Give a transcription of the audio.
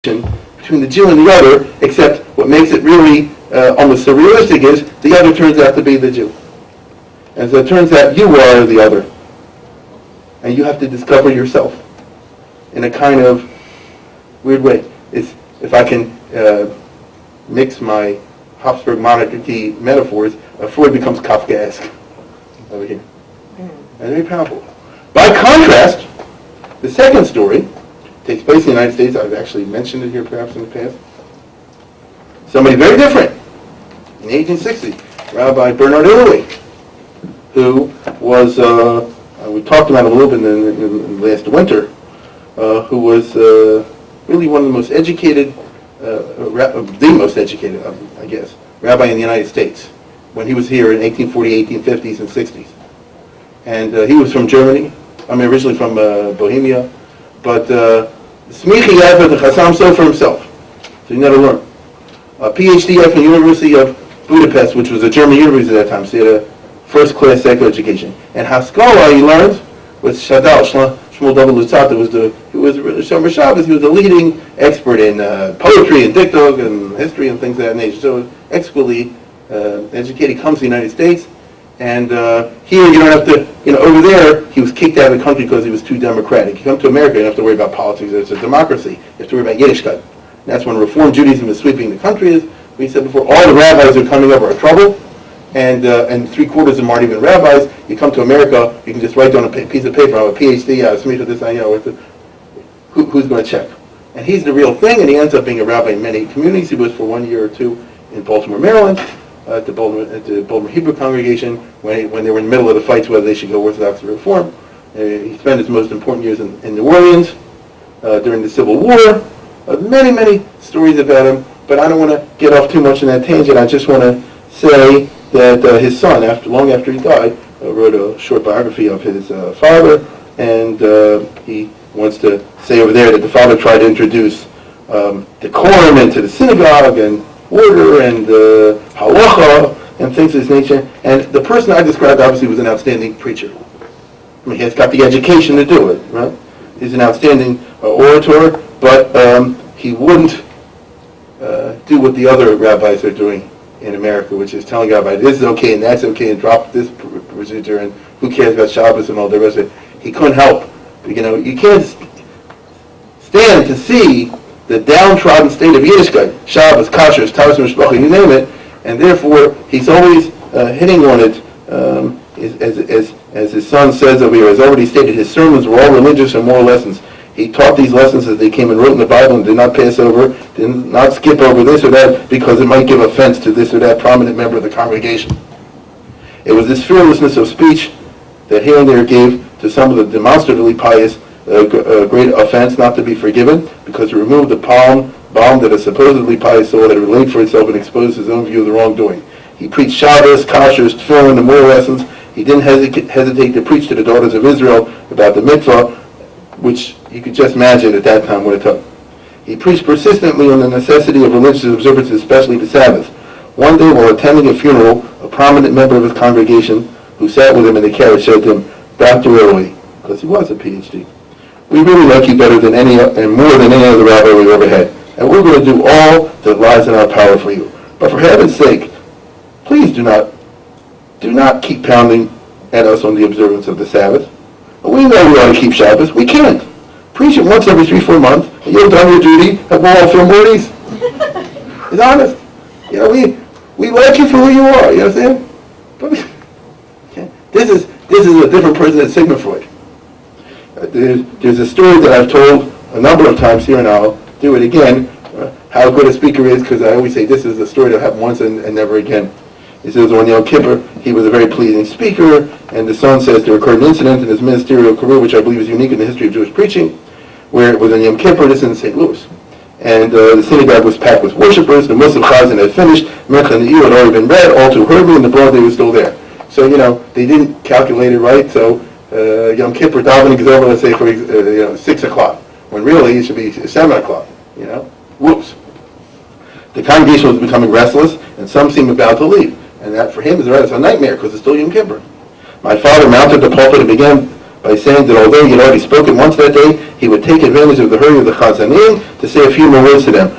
between the Jew and the other, except what makes it really almost surrealistic is the other turns out to be the Jew. And so it turns out you are the other. And you have to discover yourself in a kind of weird way. If I can mix my Habsburg monarchy metaphors, Freud becomes Kafkaesque over here. And very powerful. By contrast, the second story takes place in the United States. I've actually mentioned it here perhaps in the past. Somebody very different. In the 1860s, Rabbi Bernard Illoway, who was, we talked about him a little bit in last winter, who was really one of the most educated, the most educated, I guess, rabbi in the United States when he was here in 1840, 1850s, and 60s. And he was from Germany, originally from Bohemia, but Smichi Yafet the Chassam Sofer himself, so he never learned. A PhD from the University of Budapest, which was a German university at that time, so he had a first-class secular education. And Haskalah he learned with Shadal, Shmuel David Lutzat, he was Shomer Shabbos, he was a leading expert in poetry and dictog and history and things of that nature. So exquisitely educated. He comes to the United States, and here you don't have to, over there he was kicked out of the country because he was too democratic. You come to America, you don't have to worry about politics. It's a democracy. You have to worry about Yiddishkeit. And that's when Reform Judaism is sweeping the country. As we said before, all the rabbis who are coming over are trouble, and 3/4 of them aren't even rabbis. You come to America, you can just write down a piece of paper, I have a PhD, I have this, who's going to check? And he's the real thing, and he ends up being a rabbi in many communities. He was for 1 year or two in Baltimore, Maryland, at the Baltimore Hebrew congregation, when they were in the middle of the fights whether they should go Orthodox or Reform. He spent his most important years in New Orleans during the Civil War. Many, many stories about him, but I don't want to get off too much on that tangent. I just want to say that his son, long after he died, wrote a short biography of his father, and he wants to say over there that the father tried to introduce decorum into the synagogue and order and halacha and things of this nature. And the person I described obviously was an outstanding preacher. He has got the education to do it, right? He's an outstanding orator, but he wouldn't do what the other rabbis are doing in America, which is telling everybody this is okay and that's okay and drop this procedure and who cares about Shabbos and all the rest of it. He couldn't help. You can't stand to see the downtrodden state of Yiddishkeit, Shabbos, Kashrus, Tavis Mishpacha, you name it, and therefore he's always hitting on it. As his son says over here, has already stated, his sermons were all religious and moral lessons. He taught these lessons as they came and wrote in the Bible and did not pass over, did not skip over this or that because it might give offense to this or that prominent member of the congregation. It was this fearlessness of speech that here and there gave to some of the demonstratively pious great offense not to be forgiven, because he removed the balm that a supposedly pious soul had laid for itself and exposed his own view of the wrongdoing. He preached Shabbos, Kashrus, Tefillin, the moral lessons. He didn't hesitate to preach to the daughters of Israel about the mitzvah, which you could just imagine at that time what it took. He preached persistently on the necessity of religious observances, especially the Sabbath. One day, while attending a funeral, a prominent member of his congregation who sat with him in the carriage said to him, "Dr. Illoway," because he was a PhD, "we really like you better than any and more than any other rabbi we've ever had, and we're going to do all that lies in our power for you. But for heaven's sake, please do not keep pounding at us on the observance of the Sabbath. We know we ought to keep Shabbos. We can't. Preach it once every 3-4 months, and you've done your duty, and we'll all feel Morty's." It's honest. We like you for who you are. You understand? But this is a different person than Sigmund Freud. There's a story that I've told a number of times here, and I'll do it again. How good a speaker is, because I always say this is a story that happened once and never again. He says on Yom Kippur, he was a very pleasing speaker, and the son says there occurred an incident in his ministerial career, which I believe is unique in the history of Jewish preaching, where it was on Yom Kippur, this is in St. Louis. And the synagogue was packed with worshipers, the Muslim Chazan had finished, Mencha and the had already been read, all too heard me, and the broad day was still there. So, they didn't calculate it right, so Yom Kippur davening is over, let's say, for 6 o'clock, when really it should be 7 o'clock, Whoops. The congregation was becoming restless, and some seemed about to leave. And that for him is a nightmare, because it's still Yom Kippur. My father mounted the pulpit and began by saying that although he had already spoken once that day, he would take advantage of the hurry of the Chazanim to say a few more words to them.